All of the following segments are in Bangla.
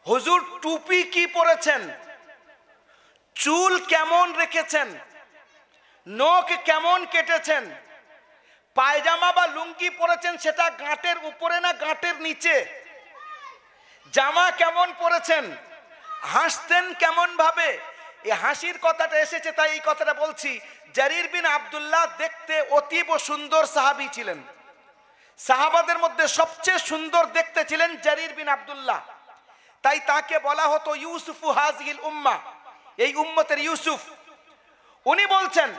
হুজুর টুপি কি পরেছেন, চুল কেমন রেখেছেন, নখ কেমন কেটেছেন, পায়জামা বা লুঙ্গি পরেছেন সেটা গাঁটের উপরে না গাঁটের নিচে, জামা কেমন পরেছেন, হাসতেন কেমন ভাবে, এই হাসির কথাটা এসেছে তাই এই কথাটা বলছি। জারির বিন আব্দুল্লাহ দেখতে অতীব সুন্দর সাহাবী ছিলেন, সাহাবাদের মধ্যে সবচেয়ে সুন্দর দেখতে ছিলেন জারির বিন আব্দুল্লাহ, তাই তাকে বলা হতো ইউসুফু হাযিহিল উম্মাহ, এই উম্মতের ইউসুফ। উনি বলছেন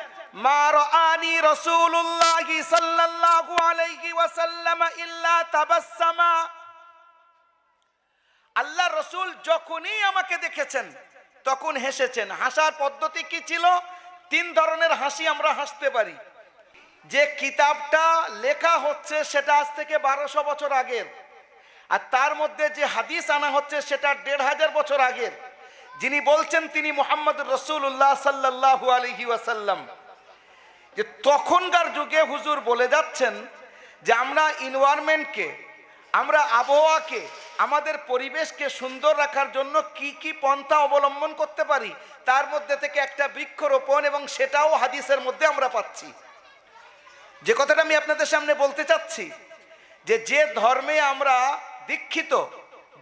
মা রাআনি রাসূলুল্লাহ সাল্লাল্লাহু আলাইহি ওয়াসাল্লাম ইল্লা তাবাসসামা, আল্লাহ রসুল যখনই আমাকে দেখেছেন তখন হেসেছেন। হাসার পদ্ধতি কি ছিল? 3 ধরনের হাসি আমরা হাসতে পারি। যে কিতাবটা লেখা হচ্ছে সেটা আজ থেকে 1200 বছর আগের, আর তার মধ্যে যে হাদিস আনা হচ্ছে সেটা 1500 বছর আগের। যিনি বলছেন তিনি মুহাম্মদুর রাসূলুল্লাহ সাল্লাল্লাহু আলাইহি ওয়াসাল্লাম। যে তখনকার যুগে হুজুর বলে যাচ্ছেন যে আমরা এনভায়রনমেন্টকে, আমরা আবহাওয়াকে, আমাদের পরিবেশকে সুন্দর রাখার জন্য কি কি পন্থা অবলম্বন করতে পারি, তার মধ্যে থেকে একটা বৃক্ষরোপণ, এবং সেটাও হাদিসের মধ্যে আমরা পাচ্ছি। যে কথাটা আমি আপনাদের সামনে বলতে চাচ্ছি, যে ধর্মে আমরা দীক্ষিত,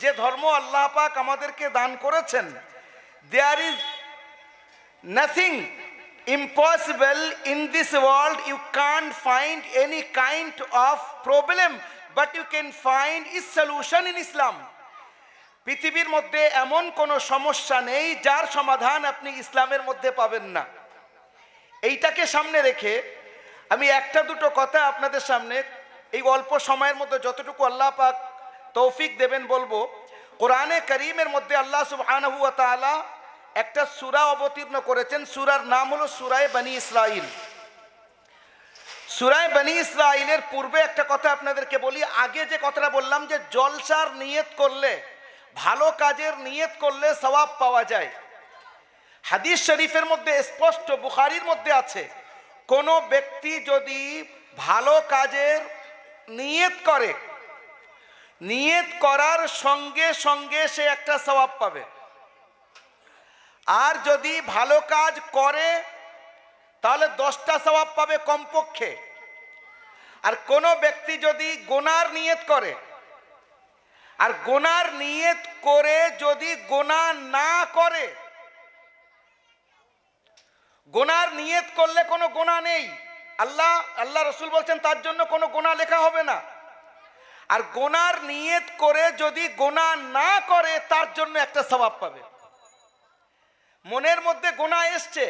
যে ধর্ম আল্লাহ পাক আমাদেরকে দান করেছেন, there is nothing impossible in this world. You can't find any kind of problem but you can find is solution in Islam. পৃথিবীর মধ্যে এমন কোনো সমস্যা নেই যার সমাধান আপনি ইসলামের মধ্যে পাবেন না। এইটাকে সামনে রেখে আমি একটা দুটো কথা আপনাদের সামনে এই অল্প সময়ের মধ্যে যতটুকু আল্লাহ পাক তৌফিক দেবেন বলবো। কোরআনে কারীমের মধ্যে আল্লাহ সুবহানাহু ওয়া তাআলা একটা সূরা অবতীর্ণ করেছেন, সূরার নাম হলো সূরায়ে বনী ইসরাঈল। সূরায়ে বনী ইসরাঈলের পূর্বে একটা কথা আপনাদেরকে বলি। আগে যে কথাটা বললাম যে জলসার নিয়ত করলে, ভালো কাজের নিয়ত করলে সওয়াব পাওয়া যায়, হাদিস শরীফের মধ্যে স্পষ্ট, বুখারীর মধ্যে আছে, কোন ব্যক্তি যদি ভালো কাজের নিয়ত করে, নিয়ত করার সঙ্গে সঙ্গে সে একটা সওয়াব পাবে, আর যদি ভালো কাজ করে তাহলে 10টা সওয়াব পাবে কমপক্ষে। আর কোন ব্যক্তি যদি গুনার নিয়ত করে, আর গুনার নিয়ত করে যদি গুনাহ না করে, গুনার নিয়ত করলে কোনো গুনাহ নেই, আল্লাহ রসুল বলছেন তার জন্য কোনো গুনাহ লেখা হবে না। আর গুনার নিয়ত করে যদি গুনাহ না করে তার জন্য একটা সওয়াব পাবে। মনের মধ্যে গুনাহ এসছে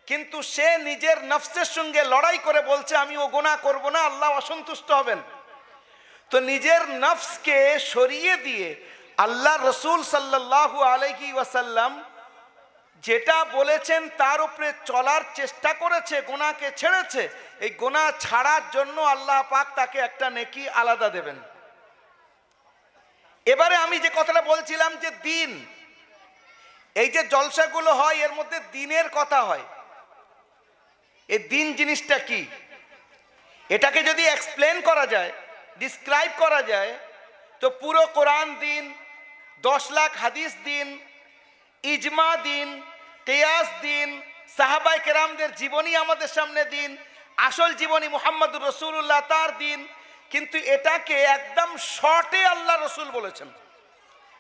কিন্তু সে নিজের নফসের সঙ্গে লড়াই করে বলছে আমি ও গুনাহ করব না, আল্লাহ অসন্তুষ্ট হবেন। তো নিজের নফসকে সরিয়ে দিয়ে আল্লাহ রসুল সাল্লাল্লাহু আলাইহি ওয়াসাল্লাম যেটা বলেছেন তার উপরে চলার চেষ্টা করেছে, গুনাহকে ছেড়েছে। এই গুনাহ ছাড়ার জন্য আল্লাহ পাক তাকে একটা নেকি আলাদা দেবেন। এবারে আমি যে কথাটা বলছিলাম যে দিন, এই যে জলসাগুলো হয় এর মধ্যে দিনের কথা হয়। এই দিন জিনিসটা কি, এটাকে যদি এক্সপ্লেন করা যায়, ডিসক্রাইব করা যায়, তো পুরো কোরআন দিন, 10 লাখ হাদিস দিন, ইজমা দিন, কিয়াস দিন, সাহাবায়ে কেরামদের জীবনী আমাদের সামনে দিন, আসল জীবনী মুহাম্মদুর রাসূলুল্লাহ তার দিন। কিন্তু এটাকে একদম শর্টে আল্লাহ রসুল বলেছেন,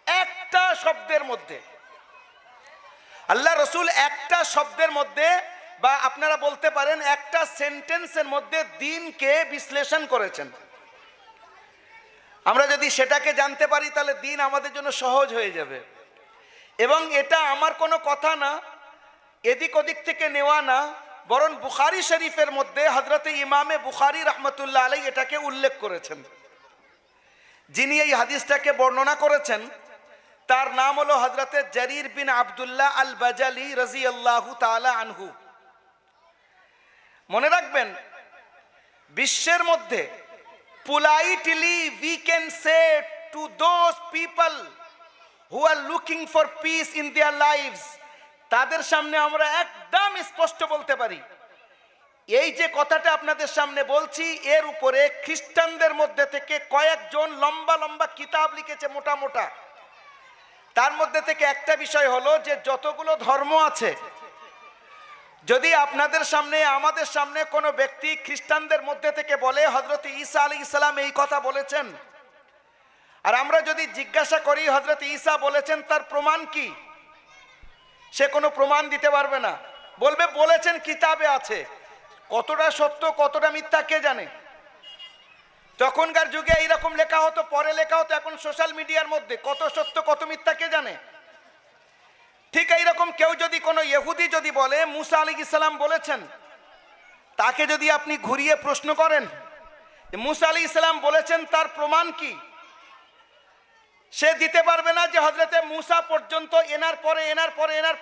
একটা শব্দের মধ্যে। আল্লাহ রসুল একটা শব্দের মধ্যে, বা আপনারা বলতে পারেন একটা সেন্টেন্সের মধ্যে দিনকে বিশ্লেষণ করেছেন। আমরা যদি সেটাকে জানতে পারি তাহলে দিন আমাদের জন্য সহজ হয়ে যাবে। এবং এটা আমার কোনো কথা না, এদিক ওদিক থেকে নেওয়া না, বরং বুখারী শরীফের মধ্যে হযরতে ইমামে বুখারী রাহমাতুল্লাহ আলাইহি এটাকে উল্লেখ করেছেন। যিনি এই হাদিসটাকে বর্ণনা করেছেন তার নাম হলো হযরতে জারির বিন আব্দুল্লাহ আল বাজালি রাদিয়াল্লাহু তাআলা আনহু। মনে রাখবেন, বিশ্বের মধ্যে politely we can say to those people who are looking for peace in their lives, তাদের সামনে আমরা একদম স্পষ্ট বলতে পারি, এই যে কথাটা আপনাদের সামনে বলছি এর উপরে খ্রিস্টানদের মধ্যে থেকে কয়েকজন লম্বা লম্বা কিতাব লিখেছে, মোটা মোটা। তার মধ্যে থেকে একটা বিষয় হলো যে যতগুলো ধর্ম আছে, যদি আপনাদের সামনে আমাদের সামনে কোনো ব্যক্তি খ্রিস্টানদের মধ্যে থেকে বলে হযরত ঈসা আলাইহিস সালাম এই কথা বলেছেন, আর আমরা যদি জিজ্ঞাসা করি হযরত ঈসা বলেছেন তার প্রমাণ কি, সে কোনো প্রমাণ দিতে পারবে না, বলবে বলেছেন কিতাবে আছে। কতটা সত্য কতটা মিথ্যা কে জানে। তখনকার যুগে এইরকম লেখা হতো, পরে লেখা হতো, এখন সোশ্যাল মিডিয়ার মধ্যে কত সত্য কত মিথ্যা কে জানে। ঠিক এইরকম কেউ যদি কোনো ইহুদি যদি বলে মুসা আলাইহিস সালাম বলেছেন, তাকে যদি আপনি ঘুরিয়ে প্রশ্ন করেন মুসা আলাইহিস সালাম বলেছেন তার প্রমাণ কি, সে দিতে পারবে না যে হযরতে মুসা পর্যন্ত এনার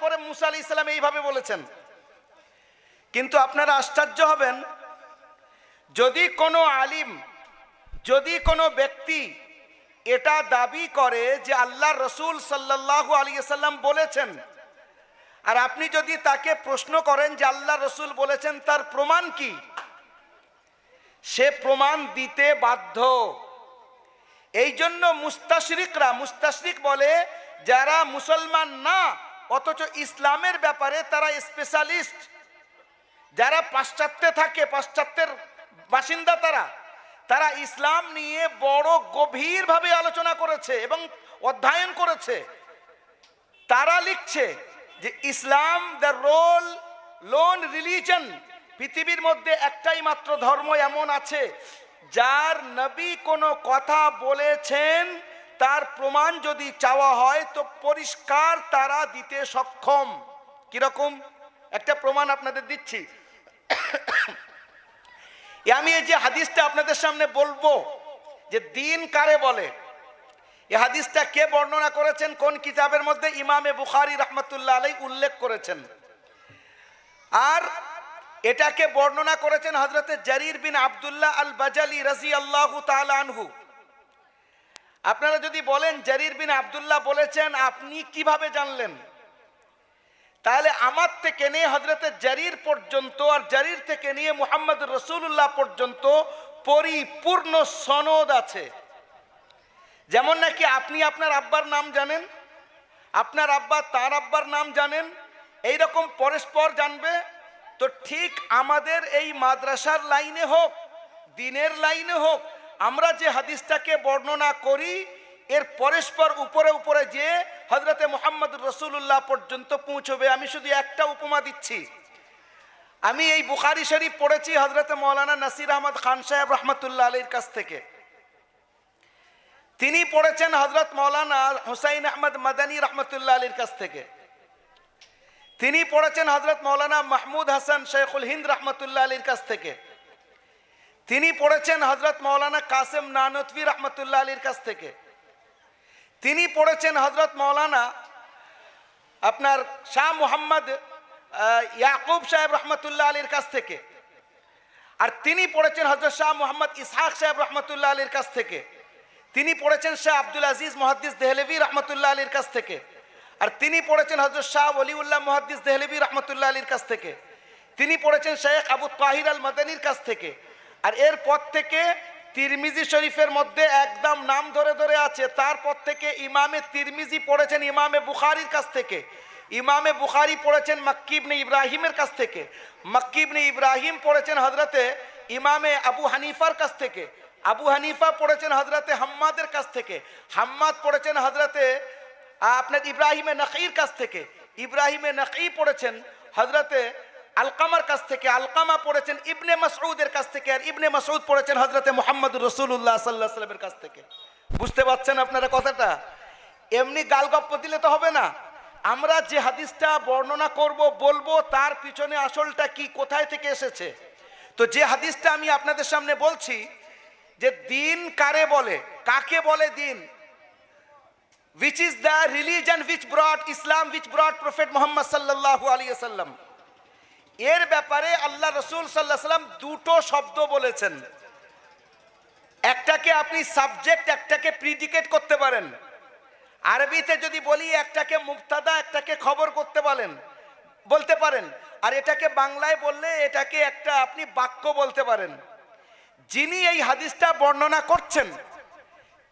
পরে মুসা আলাইহিস সালাম এইভাবে বলেছেন। কিন্তু আপনারা আশ্চর্য হবেন, যদি কোনো আলিম, যদি কোনো ব্যক্তি এটা দাবি করে যে আল্লাহর রাসূল সাল্লাল্লাহু আলাইহি ওয়াসাল্লাম বলেছেন, আর আপনি যদি তাকে প্রশ্ন করেন যে আল্লাহর রাসূল বলেছেন তার প্রমাণ কি, সে প্রমাণ দিতে বাধ্য। এই জন্য মুস্তাশরিক বলে যারা মুসলমান না অথচ ইসলামের ব্যাপারে তারা স্পেশালিস্ট, যারা পাশ্চাত্যে থাকে, পাশ্চাত্যের বাসিন্দা, তারা ইসলাম নিয়ে বড় গভীরভাবে আলোচনা করেছে এবং অধ্যয়ন করেছে। তারা লিখছে যে ইসলাম দ্য লোন রিলিজন, পৃথিবীর মধ্যে একটাই মাত্র ধর্ম এমন আছে যার নবী কোনো কথা বলেছেন তার প্রমাণ যদি চাওয়া হয় তো পরিষ্কার তারা দিতে সক্ষম। কিরকম একটা প্রমাণ আপনাদের দিচ্ছি। আমি এই যে হাদিসটা আপনাদের সামনে বলবো যে দিন কারে বলে, এই হাদিসটা কে বর্ণনা করেছেন, কোন কিতাবের মধ্যে, ইমামে বুখারী রাহমাতুল্লাহ আলাইহি উল্লেখ করেছেন। আর এটাকে বর্ণনা করেছেন হযরতে জারির বিন আব্দুল্লাহ আল বাজালি রাদিয়াল্লাহু তাআলা আনহু। আপনারা যদি বলেন জারির বিন আব্দুল্লাহ বলেছেন, আপনি কিভাবে জানলেন? তাহলে আমার থেকে নিয়ে হযরতে জারির পর্যন্ত আর জারির থেকে নিয়ে মুহাম্মদ রাসূলুল্লাহ পর্যন্ত পরিপূর্ণ সনদ আছে। যেমন নাকি আপনি আপনার আব্বার নাম জানেন, আপনার আব্বা তার আব্বার নাম জানেন, এইরকম পরস্পর জানবে। তো ঠিক আমাদের এই মাদ্রাসার লাইনে হোক, দিনের লাইনে হোক, আমরা যে হাদিসটাকে বর্ণনা করি এর পরস্পর উপরে যে হযরতে মুহাম্মদ রাসূলুল্লাহ পর্যন্ত পৌঁছবে। আমি শুধু একটা উপমা দিচ্ছি। আমি এই বুখারী শরীফ পড়েছি হযরতে মাওলানা নাসির আহমদ খান সাহেব রাহমাতুল্লাহ আলাইহির কাছ থেকে। তিনি পড়েছেন হযরত মাওলানা হুসাইন আহমদ মাদানী রাহমাতুল্লাহ আলাইহির কাছ থেকে। তিনি পড়েছেন হযরত মাওলানা মাহমুদ হাসান শেখুল হিন্দ রাহমাতুল্লাহ আলাইহির কাছ থেকে। তিনি পড়েছেন হযরত মাওলানা কাসেম নানতভী রাহমাতুল্লাহ আলাইহির কাছ থেকে। তিনি পড়েছেন হযরত মাওলানা আপনার শাহ মুহাম্মদ ইয়াকুব সাহেব রাহমাতুল্লাহ আলাইহির কাছ থেকে। আর তিনি পড়েছেন হযরত শাহ মুহাম্মদ ইসহাক সাহেব রাহমাতুল্লাহ আলাইহির কাছ থেকে। তিনি পড়েছেন শাহ আব্দুল আজিজ মুহাদ্দিস দেহলভী রাহমাতুল্লাহ আলাইহির কাছ থেকে। আর তিনি পড়েছেন হযরত শাহ ওলিউল্লাহ মুহাদ্দিস দেহলভী রাহমাতুল্লাহ আলাইহির কাছ থেকে। তিনি পড়েছেন শেখ আবু তাহির আল মাদানীর কাছ থেকে। আর এর পর থেকে তিরমিজি শরীফের মধ্যে একদম নাম ধরে আছে, তারপর থেকে ইমামে তিরমিজি পড়েছেন ইমামে বুখারীর কাছ থেকে। ইমামে বুখারী পড়েছেন মক্কি ইবনে ইব্রাহিমের কাছ থেকে। মক্কি ইবনে ইব্রাহিম পড়েছেন হযরতে ইমামে আবু হানিফার কাছ থেকে। আবু হানিফা পড়েছেন হযরতে হাম্মাদের কাছ থেকে। হাম্মাদ পড়েছেন হযরতে আপনার ইব্রাহিমে নখীর কাছ থেকে। ইব্রাহিমে নখী পড়েছেন হযরতে আলকামার কাছ থেকে। আলকামা পড়েছেন ইবনে মাসউদের কাছ থেকে। আর ইবনে মাসউদ পড়েছেন হযরতে মুহাম্মদুর রাসূলুল্লাহ সাল্লাল্লাহু আলাইহি ওয়াসাল্লামের কাছ থেকে। বুঝতে পারছেন আপনারা কথাটা? এমনি গালগপ্প দিলে তো হবে না। আমরা যে হাদিসটা বর্ণনা করব বলবো তার পিছনে আসলটা কি, কোথায় থেকে এসেছে। তো যে হাদিসটা আমি আপনাদের সামনে বলছি যে দিন কারে বলে, কাকে বলে দিন, which is the religion which brought Islam, which brought Prophet Muhammad sallallahu alaihi wasallam, এর ব্যাপারে আল্লাহ রাসূল সাল্লাল্লাহু আলাইহি ওয়াসাল্লাম দুটো শব্দ বলেছেন। একটাকে আপনি সাবজেক্ট, একটাকে প্রিডিকেট করতে পারেন। আরবিতে যদি বলি একটাকে মুবতাদা, একটাকে খবর বলতে পারেন। আর এটাকে বাংলায় বললে এটাকে একটা আপনি বাক্য বলতে পারেন। যিনি এই হাদিসটা বর্ণনা করছেন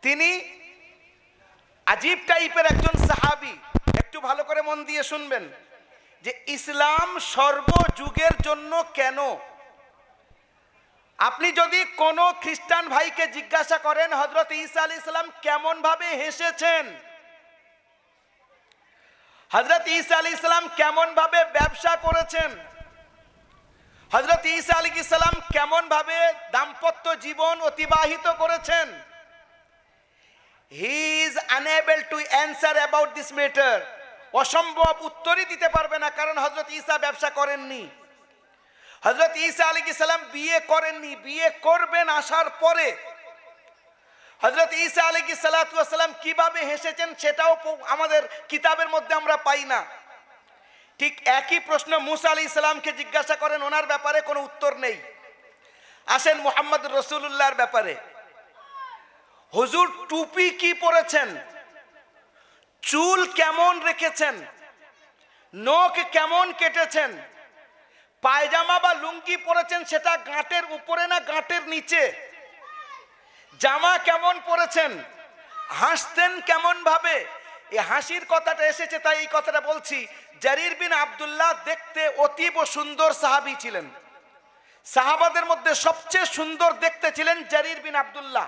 তিনি আজীব টাইপের একজন সাহাবী, একটু ভালো করে মন দিয়ে শুনবেন যে ইসলাম সর্বযুগের জন্য কেন। আপনি যদি কোনো খ্রিস্টান ভাইকে জিজ্ঞাসা করেন হযরত ঈসা আলাইহিস সালাম কেমন ভাবে হেসেছেন, হযরত ঈসা আলাইহিস সালাম কেমন ভাবে ব্যবসা করেছেন, হযরত ঈসা আলাইহিস সালাম কেমন ভাবে দাম্পত্য জীবন অতিবাহিত করেছেন, he is unable to answer about this matter. অসম্ভব উত্তরই দিতে পারবে না, কারণ হযরত ঈসা ব্যবসা করেননি, হযরত ঈসা আলাইহিস সালাম বিয়ে করেননি, বিয়ে করবেন আসার পরে। হযরত ঈসা আলাইহিস সালাতু ওয়াস সালাম কিভাবে হেসেছেন সেটাও আমাদের কিতাবের মধ্যে আমরা পাই না। ঠিক একই প্রশ্ন মুসা আলাইহিস সালামকে জিজ্ঞাসা করেন, ওনার ব্যাপারে কোনো উত্তর নেই। আসেন মুহাম্মদ রাসূলুল্লাহর ব্যাপারে, হুজুর টুপি কি পরেছেন, চুল কেমন রেখেছেন, নখ কেমন কেটেছেন, পায়জামা বা লুঙ্গি পরেছেন সেটা গাঁটের উপরে না গাঁটের নিচে, জামা কেমন পরেছেন, হাসতেন কেমন ভাবে। এই হাসির কথাটা এসেছে তাই এই কথাটা বলছি। জারির বিন আব্দুল্লাহ দেখতে অতীব সুন্দর সাহাবী ছিলেন, সাহাবাদের মধ্যে সবচেয়ে সুন্দর দেখতে ছিলেন জারির বিন আব্দুল্লাহ,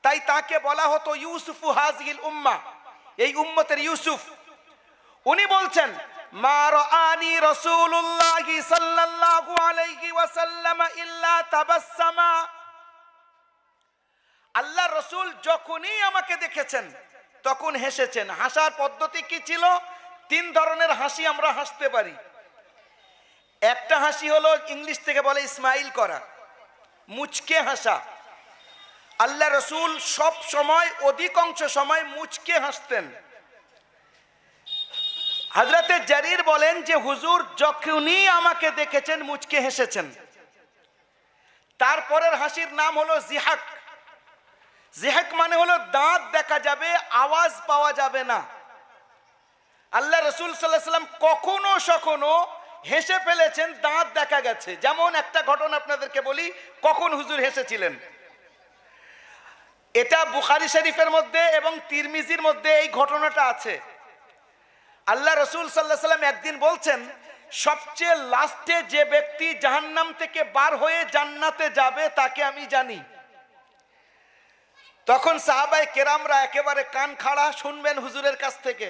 তাই তাকে বলা হতো ইউসুফু হাযিহিল উম্মাহ, এই উম্মতের ইউসুফ। উনি বলছেন মা রাআনি রাসূলুল্লাহ সাল্লাল্লাহু আলাইহি ওয়াসাল্লাম ইল্লা তাবাসসামা, আল্লাহ রসুল যখনই আমাকে দেখেছেন তখন হেসেছেন। হাসার পদ্ধতি কি ছিল? তিন ধরনের হাসি আমরা হাসতে পারি। একটা হাসি হলো ইংলিশ থেকে বলে স্মাইল করা, মুচকে হাসা। আল্লাহ রসুল সব সময় অধিকাংশ সময় মুচকে হাসতেন। হযরতে জারির বলেন যে হুজুর যখনই আমাকে দেখেছেন মুচকে হেসেছেন। তারপরের হাসির নাম হলো জিহাক। জিহাক মানে হলো দাঁত দেখা যাবে, আওয়াজ পাওয়া যাবে না। আল্লাহ রসুল সাল্লাল্লাহু আলাইহি ওয়াসাল্লাম কখনো সখনো হেসে ফেলেছেন, দাঁত দেখা গেছে। যেমন একটা ঘটনা আপনাদেরকে বলি, কখন হুজুর হেসেছিলেন। এটা বুখারী শরীফের মধ্যে এবং তিরমিজির মধ্যে এই ঘটনাটা আছে। আল্লাহ রসুল সাল্লাল্লাহু আলাইহি ওয়াসাল্লাম একদিন বলছেন, সবচেয়ে লাস্টে যে ব্যক্তি জাহান্নাম থেকে বার হয়ে জান্নাতে যাবে তাকে আমি জানি। তখন সাহাবায়ে কেরামরা একেবারে কান খাড়া শুনবেন হুজুরের কাছ থেকে।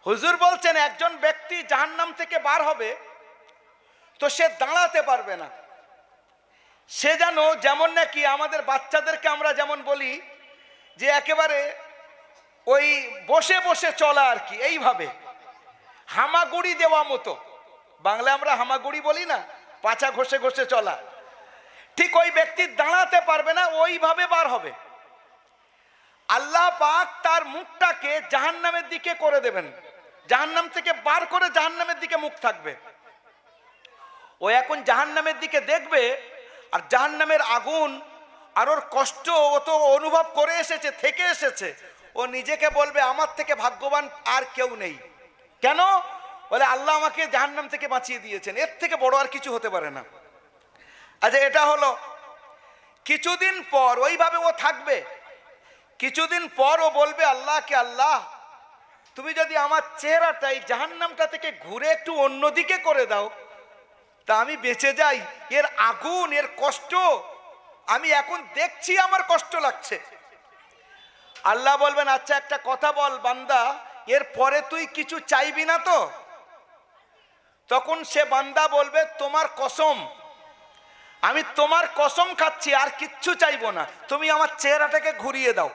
হুজুর বলছেন একজন ব্যক্তি জাহান্নাম থেকে বার হবে তো সে দাঁড়াতে পারবে না। সে যেন যেমন নাকি আমাদের বাচ্চাদেরকে আমরা যেমন বলি যে একেবারে ওই বসে বসে চলা আর কি, এইভাবে হামাগুড়ি দেওয়া মতো। বাংলায় আমরা হামাগুড়ি বলি না, পাছা ঘষে ঘষে চলা। ঠিক ওই ব্যক্তি দাঁড়াতে পারবে না, ওইভাবে বার হবে। আল্লাহ পাক তার মুখটাকে জাহান্নামের দিকে করে দেবেন, জাহান্নাম থেকে বার করে জাহান্নামের দিকে মুখ থাকবে। ও এখন জাহান্নামের দিকে দেখবে, আর জাহান্নামের আগুন আর ওর কষ্ট ও তো অনুভব করে এসেছে, থেকে এসেছে। ও নিজেকে বলবে আমার থেকে ভাগ্যবান আর কেউ নেই। কেন? বলে আল্লাহ আমাকে জাহান্নাম থেকে বাঁচিয়ে দিয়েছেন, এর থেকে বড় আর কিছু হতে পারে না। আচ্ছা, এটা হলো। কিছুদিন পর ওইভাবে ও থাকবে। কিছুদিন পর ও বলবে আল্লাহকে, আল্লাহ তুমি যদি আমার চেহারাটাই জাহান্নামটা থেকে ঘুরে একটু অন্যদিকে করে দাও তা আমি বেঁচে যাই। এর আগুন, এর কষ্ট আমি এখন দেখছি, আমার কষ্ট লাগছে। আল্লাহ বলবেন আচ্ছা একটা কথা বল বান্দা, এর পরে তুই কিছু চাইবি না তো? তখন সে বান্দা বলবে তোমার কসম, আমি তোমার কসম খাচ্ছি আর কিচ্ছু চাইবো না, তুমি আমার চেহারাটাকে ঘুরিয়ে দাও।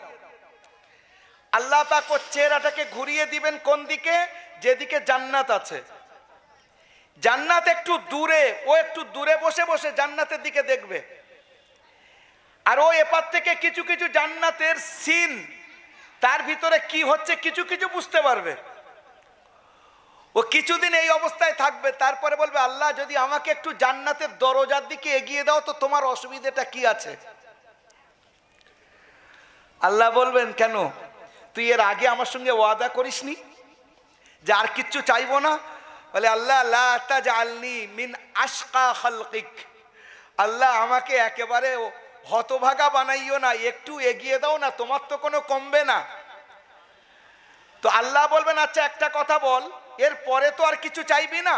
আল্লাহ পাক ওর চেহারাটাকে ঘুরিয়ে দিবেন কোন দিকে? যেদিকে জান্নাত আছে। জান্নাত একটু দূরে, ও একটু দূরে বসে বসে জান্নাতের দিকে দেখবে। আর ও এপার থেকে কিছু কিছু জান্নাতের সিন, তার ভিতরে কি হচ্ছে কিছু কিছু বুঝতে পারবে। ও কিছুদিন এই অবস্থায় থাকবে, তারপরে বলবে আল্লাহ যদি আমাকে একটু জান্নাতের দরজার দিকে এগিয়ে দাও তো তোমার অসুবিধাটা কি আছে? আল্লাহ বলবেন কেন? তুই এর আগে আমার সঙ্গে ওয়াদা করিসনি যে আর কিচ্ছু চাইবো না? বলে আল্লাহ লা তাজআলনি মিন আশকা খালকিক, আল্লাহ আমাকে একেবারে হতভাগা বানাইও না, একটু এগিয়ে দাও না, তোমার তো কোনো কমবে না। তো আল্লাহ বলবেন আচ্ছা একটা কথা বল, এর পরে তো আর কিছু চাইবি না?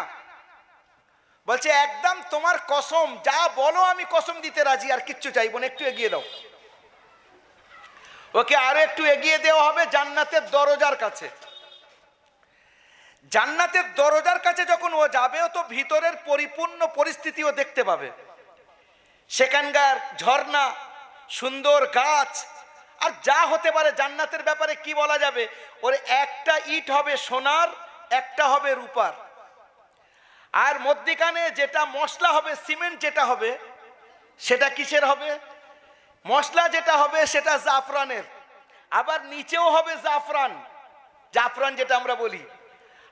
বলছে একদম তোমার কসম, যা বলো আমি কসম দিতে রাজি, আর কিচ্ছু চাইবো না, একটু এগিয়ে দাও। ওকে আরো একটু এগিয়ে দেওয়া হবে জান্নাতের দরজার কাছে। জান্নাতের দরজার কাছে যখন ও যাবে, ও তো ভিতরের পরিপূর্ণ পরিস্থিতিও দেখতে পাবে। সেখানকার ঝর্ণা, সুন্দর গাছ, আর যা হতে পারে জান্নাতের ব্যাপারে কি বলা যাবে। ওর একটা ইট হবে সোনার, একটা হবে রূপার, আর মধ্যিখানে যেটা মশলা হবে, সিমেন্ট যেটা হবে, সেটা কিসের হবে? মশলা যেটা হবে সেটা জাফরানের, আবার নিচেও হবে জাফরান, জাফরান যেটা আমরা বলি।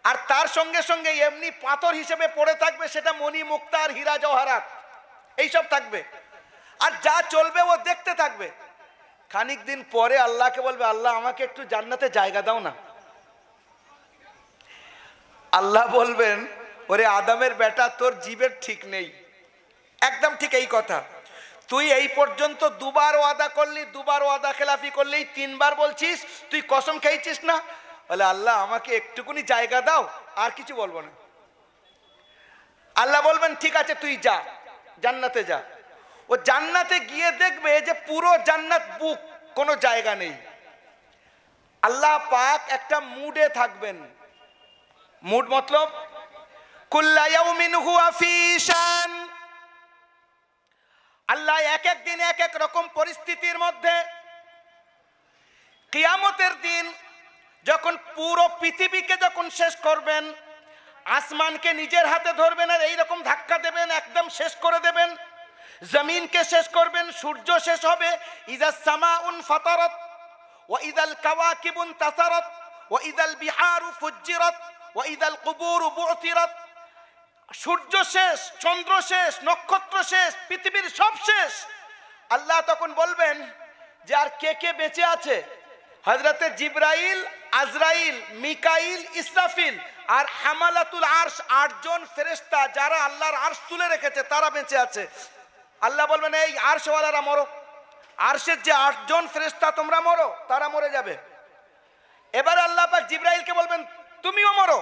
আর তার সঙ্গে সঙ্গে এমনি পাথর হিসেবে পড়ে থাকবে সেটা মণি মুক্তা আর হীরা জওহারাত, এইসব থাকবে। আর যা চলবে ও দেখতে থাকবে। খানিক দিন পরে আল্লাহকে বলবে, আল্লাহ আমাকে একটু জান্নাতে জায়গা দাও না। আল্লাহ বলবেন, ওরে আদমের বেটা, তোর জীবের ঠিক নেই, একদম ঠিক এই কথা। তুই এই পর্যন্ত দুবার ওয়াদা করলি, দুবার ওয়াদা খেলাফি করলি, তিনবার বলছিস, তুই কসম খেয়েছিস না। বলে আল্লাহ আমাকে একটুকুনি জায়গা দাও, আর কিছু বলবো না। আল্লাহ বলবেন ঠিক আছে তুই যা, জান্নাতে যা। ও জান্নাতে গিয়ে দেখবে যে পুরো জান্নাত বুক, কোনো জায়গা নেই। আল্লাহ পাক একটা মুডে থাকবেন। মুড মতলব কুল্লা ইয়াউমিন হুয়া ফি শান। আল্লাহ এক এক দিন এক এক রকম পরিস্থিতির মধ্যে। কিয়ামতের দিন যখন পুরো পৃথিবীকে যখন শেষ করবেন, আসমানকে নিজের হাতে ধরবেন আর এইরকম ধাক্কা দেবেন, একদম শেষ করে দেবেন। জমিনকে শেষ করবেন, সূর্য শেষ হবে। ইযা সামাউন ফাতারাত ওয়া ইযাল কাওয়াকিবুন তাসারাত ওয়া ইযাল বিহারু ফুজ্জিরাত ওয়া ইযাল কুবুরু বু'থিরাত। সূর্য শেষ, চন্দ্র শেষ, নক্ষত্র শেষ, পৃথিবীর সব শেষ। আল্লাহ তখন বলবেন যে আর কে কে বেঁচে আছে? হযরতে জিবরাইল, আজরাইল, মিকাইল, ইসরাফিল আর হামালাতুল আরশ, 8 জন ফেরেশতা যারা আল্লাহর আরশ তুলে রেখেছে, তারা বেঁচে আছে। আল্লাহ বলবেন এই আরশওয়ালারা মরো, আরশের যে 8 জন ফেরেশতা তোমরা মরো, তারা মরে যাবে। এবার আল্লাহ পাক জিবরাইলকে বলবেন তুমিও মরো,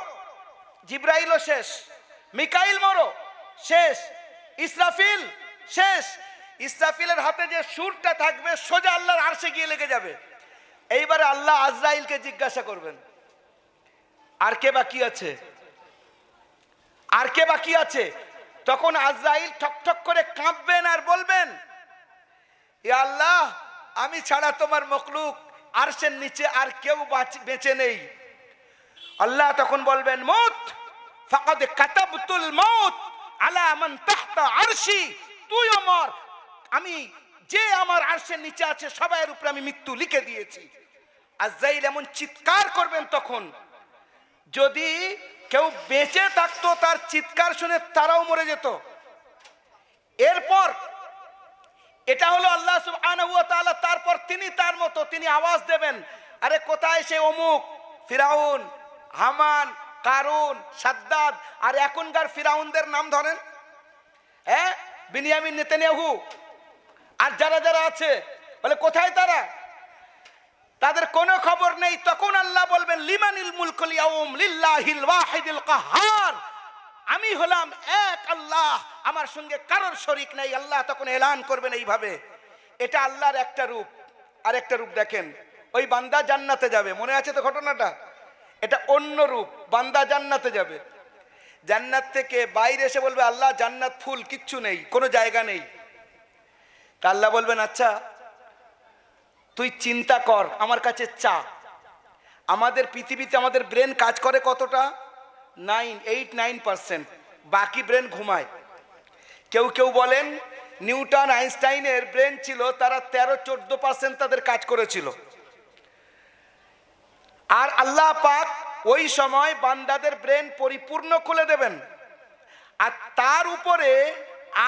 জিবরাইলও শেষ। মিকাইল মরো, শেষ। ইসরাফিল শেষ। ইসরাফিলের হাতে যে সুরটা থাকবে সোজা আল্লাহর আরশে গিয়ে লেগে যাবে। এইবারে আল্লাহ আজরাইলকে জিজ্ঞাসা করবেন আর কে বাকি আছে, আর কে বাকি আছে? তখন আজরাইল ঠকঠক করে কাঁপবেন আর বলবেন ইয়া আল্লাহ, আমি ছাড়া তোমার মখলুক আরশের নিচে আর কেউ বেঁচে নেই। আল্লাহ তখন বলবেন মউত ফাকাদ কাতাবতুল মাউত আলা মান তাহতা আরশি। তুইও মর, আমি যে আমার আরশের নিচে আছে সবার উপরে আমি মৃত্যু লিখে দিয়েছি। আজরাইল এমন চিৎকার করবেন, তখন যদি কেউ বেঁচে থাকতো তার চিৎকার শুনে তারাও মরে যেত। এরপর এটা হলো আল্লাহ সুবহানাহু ওয়া তাআলা। তারপর তিনি তার মতো তিনি আওয়াজ দেবেন, আরে কোথায় সে অমুক ফিরাউন, হামান, কারুন, সাদ্দাদ, আর এখনকার ফিরাউনদের নাম ধরেন, হ্যাঁ, বিনিয়ামিন নেতানিয়াহু আর যারা যারা আছে, বলে কোথায় তারা? তাদের কোনো খবর নেই। তখন আল্লাহ বলবেন লিমানিল মুলকুল ইয়াউম লিল্লাহিল ওয়াহিদিল কাহ্হার। আমি হলাম এক আল্লাহ, আমার সঙ্গে কারোর শরীক নাই। আল্লাহ তখন এলান করবেন এইভাবে। এটা আল্লাহর একটা রূপ। আর একটা রূপ দেখেন, ওই বান্দা জান্নাতে যাবে, মনে আছে তো ঘটনাটা? এটা অন্য রূপ। বান্দা জান্নাতে যাবে, জান্নাত থেকে বাইরে এসে বলবে আল্লাহ জান্নাত ফুল, কিচ্ছু নেই, কোনো জায়গা নেই। তা আল্লাহ বলবেন আচ্ছা তুই চিন্তা কর, আমার কাছে চা। আমাদের পৃথিবীতে আমাদের ব্রেন কাজ করে কতটা? 8-9%, বাকি ব্রেন ঘুমায়। কেউ কেউ বলেন নিউটন আইনস্টাইনের ব্রেন ছিল, তারা 13-14% তাদের কাজ করেছিল। আর আল্লাহ পাক ওই সময় বান্দাদের ব্রেন পরিপূর্ণ খুলে দেবেন, আর তার উপরে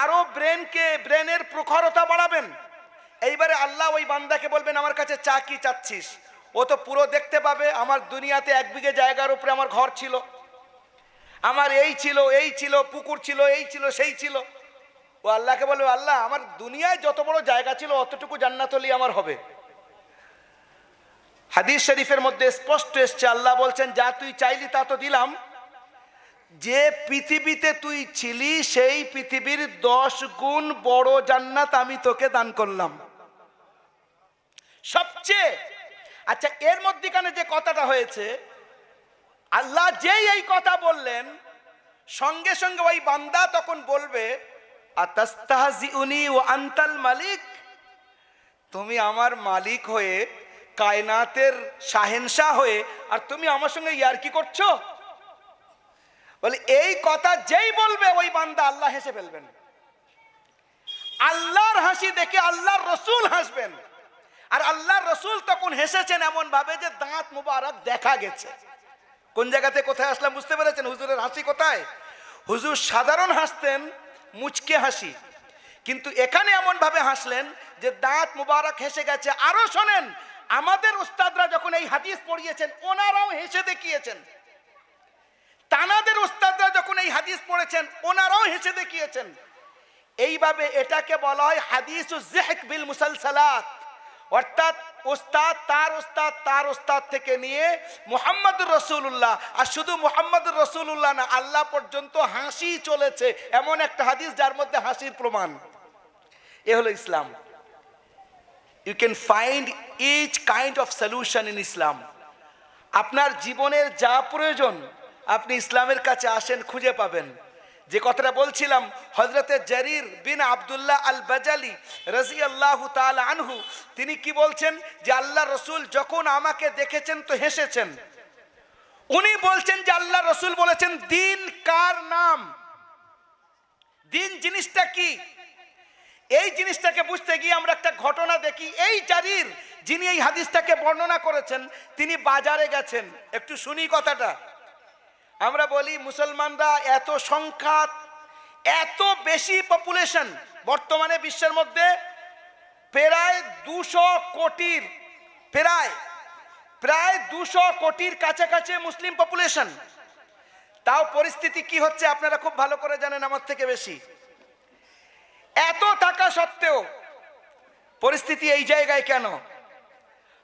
আরো ব্রেনের প্রখরতা বাড়াবেন। এইবারে আল্লাহ ওই বান্দাকে বলবেন আমার কাছে চা, কি চাচ্ছিস? ও তো পুরো দেখতে পাবে, আমার দুনিয়াতে 1 বিঘে জায়গার উপরে আমার ঘর ছিল, আমার এই ছিল, এই ছিল, পুকুর ছিল, এই ছিল, সেই ছিল। ও আল্লাহকে বলবে আল্লাহ আমার দুনিয়ায় যত বড় জায়গা ছিল অতটুকু জান্নাত হলেই আমার হবে। হাদিস শরীফের মধ্যে স্পষ্ট এসছে, আল্লাহ বলছেন যা তুই চাইলি তা তো দিলাম, যে পৃথিবীতে তুই ছিলি সেই পৃথিবীর 10 গুণ বড় জান্নাত আমি তোকে দান করলাম সবচেয়ে। আচ্ছা, এর মধ্যখানে যে কথাটা হয়েছে, আল্লাহ যেই এই কথা বললেন, সঙ্গে সঙ্গে ওই বান্দা তখন বলবে আতাস্তাহজিউনি ওয়া আনতাল মালিক, তুমি আমার মালিক হয়ে, কায়নাতের শাহেনশাহ হয়ে, আর তুমি আমার সঙ্গে ইয়ার্কি করছো। বলে এই কথা যেই বলবে ওই বান্দা আল্লাহ হেসে ফেলবেন। আল্লাহর হাসি দেখে আল্লাহর রসুল হাসবেন, আর আল্লাহর রসুল তখন হেসেছেন এমন ভাবে যে দাঁত মুবারক দেখা গেছে। কোন জায়গাতে কোথায় আসলাম বুঝতে পেরেছেন? হুজুরের হাসি কোথায়? হুজুর সাধারণ হাসতেন, মুচকে হাসি, কিন্তু এখানে এমন ভাবে হাসলেন যে দাঁত মুবারক হেসে গেছে। আরো শোনেন, আমাদের উস্তাদরা যখন এই হাদিস পড়িয়েছেন ওনারাও হেসে দেখিয়েছেন, তানাদের উস্তাদরা যখন এই হাদিস পড়েছেন ওনারাও হেসে দেখিয়েছেন। এইভাবে এটাকে বলা হয় হাদিসুজ যিহক বিল মুসালসালাত, অর্থাৎ উস্তাদ তার উস্তাদ থেকে নিয়ে মুহাম্মদুর রাসূলুল্লাহ, আর শুধু মুহাম্মদুর রাসূলুল্লাহ না, আল্লাহ পর্যন্ত হাসি চলেছে, এমন একটা হাদিস যার মধ্যে হাসির প্রমাণ। এ হলো Islam. You can find each kind of solution in Islam. আপনার জীবনের যা প্রয়োজন আপনি ইসলামের কাছে আসেন, খুঁজে পাবেন। যে কথাটা বলছিলাম, হযরতে জারির বিন আব্দুল্লাহ আল বাজালি রাদিয়াল্লাহু তাআলা আনহু, তিনি কি বলছেন যে আল্লাহ রসুল যখন আমাকে দেখেছেন তো হেসেছেন। উনি বলছেন যে আল্লাহ রসুল বলেছেন দিন কার নাম, দিন জিনিসটা কি, এই জিনিসটাকে বুঝতে গিয়ে আমরা একটা ঘটনা দেখি। এই জারির, যিনি এই হাদিসটাকে বর্ণনা করেছেন, তিনি বাজারে গেছেন। একটু শুনি কথাটা। আমরা বলি মুসলমানরা এত সংখ্যা, এত বেশি পপুলেশন, বর্তমানে বিশ্বের মধ্যে প্রায় 200 কোটির, প্রায় 200 কোটির কাছাকাছি মুসলিম পপুলেশন। তাও পরিস্থিতি কি হচ্ছে আপনারা খুব ভালো করে জানেন আমার থেকে বেশি। এত থাকা সত্ত্বেও পরিস্থিতি এই জায়গায় কেন?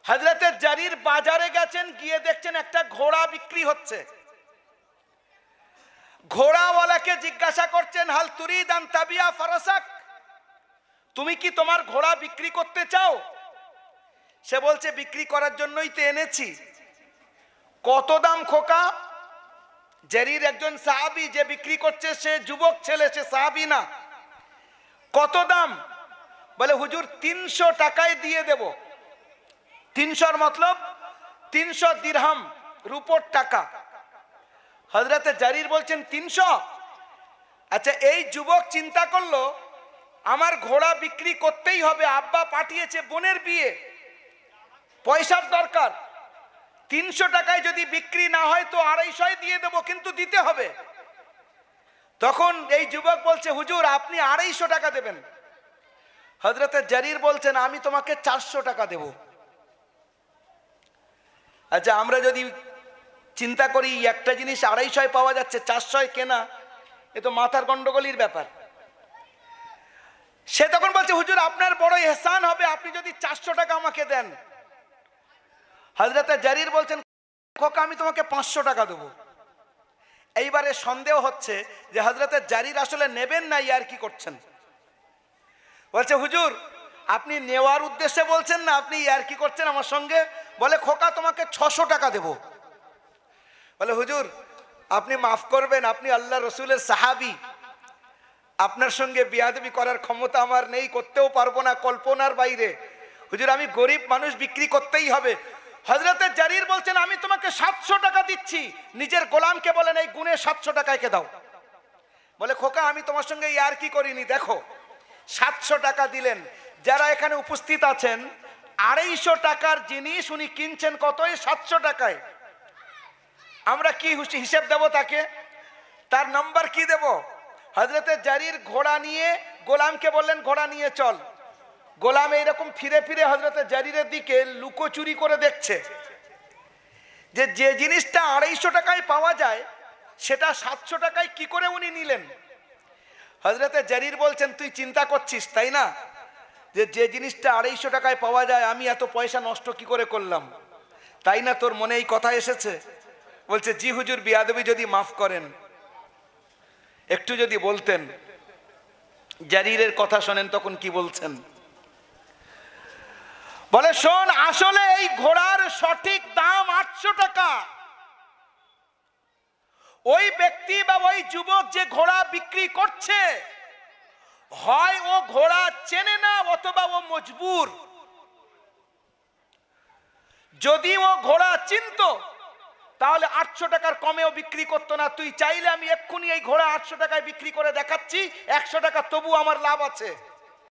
হযরতে জারির বাজারে গেছেন, গিয়ে দেখছেন একটা ঘোড়া বিক্রি হচ্ছে। ঘোড়াওয়ালাকে জিজ্ঞাসা করছেন হাল তুরিদ আন তাবিয়া ফারাসাক, তুমি কি তোমার ঘোড়া বিক্রি করতে চাও? সে বলছে বিক্রি করার জন্যই তো এনেছি। কত দাম খোকা? জারির একজন সাহাবী, যে বিক্রি করছে সে যুবক ছেলে, সে সাহাবী না। কত দাম? বলে হুজুর 300 টাকায় দিয়ে দেব। 300 মতলব 300 দিরহাম, রূপোর টাকা। হযরতে জারির বলছেন 300? আচ্ছা, এই যুবক চিন্তা করলো আমার ঘোড়া বিক্রি করতেই হবে, আব্বা পাঠিয়েছে বোনের বিয়ে, পয়সার দরকার। 300 টাকায় যদি বিক্রি না হয় তো 250 দিয়ে দেবো, কিন্তু দিতে হবে। তখন এই যুবক বলছে হুজুর আপনি 250 টাকা দেবেন। হযরতে জারির বলছেন আমি তোমাকে 400 টাকা দেব। আচ্ছা, আমরা যদি চিন্তা করি একটা জিনিস 250 পাওয়া যাচ্ছে, 400 কেনা, এ তো মাথার গন্ডগোলির ব্যাপার। সে তখন বলছে হুজুর আপনার বড় ইহসান হবে আপনি যদি 400 টাকা আমাকে দেন। হযরতে জারির বলছেন খোকা আমি তোমাকে 500 টাকা দেবো। এইবারে সন্দেহ হচ্ছে যে হযরতে জারির আসলে নেবেন না আর কি করছেন। বলছে হুজুর আপনি নেওয়ার উদ্দেশ্যে বলছেন না, আপনি আর কি করছেন আমার সঙ্গে? বলে খোকা তোমাকে 600 টাকা দেবো। বলে হুজুর আপনি মাফ করবেন, আপনি আল্লাহ রসুলের সাহাবী, আপনার সঙ্গে বিয়াদবি করার ক্ষমতা আমার নেই, করতেও পারবো না, কল্পনার বাইরে। হুজুর আমি গরিব মানুষ, বিক্রি করতেই হবে। হযরতে জারির বলছেন আমি তোমাকে 700 টাকা দিচ্ছি। নিজের গোলামকে বলেন এই গুণে 700 টাকা একে দাও। বলে খোকা আমি তোমার সঙ্গে আর কি করিনি, দেখো 700 টাকা দিলেন। যারা এখানে উপস্থিত আছেন 250 টাকার জিনিস উনি কিনছেন কত? 700 টাকায়। আমরা কি হিসেব দেব তাকে? তার নাম্বার কি দেব? হযরতে জারির ঘোড়া নিয়ে গোলামকে বললেন ঘোড়া নিয়ে চল। গোলাম এইরকম ফিরে ফিরে হযরতে জারিরের দিকে লুকোচুরি করে দেখছে যে যে জিনিসটা 250 টাকায় পাওয়া যায় সেটা 700 টাকায় কি করে উনি নিলেন। হযরতে জারির বলছেন তুই চিন্তা করছিস তাই না, যে যে জিনিসটা 250 টাকায় পাওয়া যায় আমি এত পয়সা নষ্ট কি করে করলাম। তাই না তোর মনে এই কথা এসেছে? বলছে জি হুজুর, বিয়াদবি যদি মাফ করেন। একটু যদি বলতেন জারিরের কথা শোনেন তখন কি বলছেন। বলে শোন, আসলে এই ঘোড়ার সঠিক দাম 800 টাকা। ওই ব্যক্তি বা ওই যুবক যে ঘোড়া বিক্রি করছে, হয় ও ঘোড়া চেনে না অথবা ও মজবুর। যদি ও ঘোড়া চিনতো তাহলে 800 টাকার কমেও বিক্রি করতো না। তুই চাইলে আমি এক্ষুনি এই ঘোড়া 800 টাকায় বিক্রি করে দেখাচ্ছি, 100 টাকা তবু আমার লাভ আছে।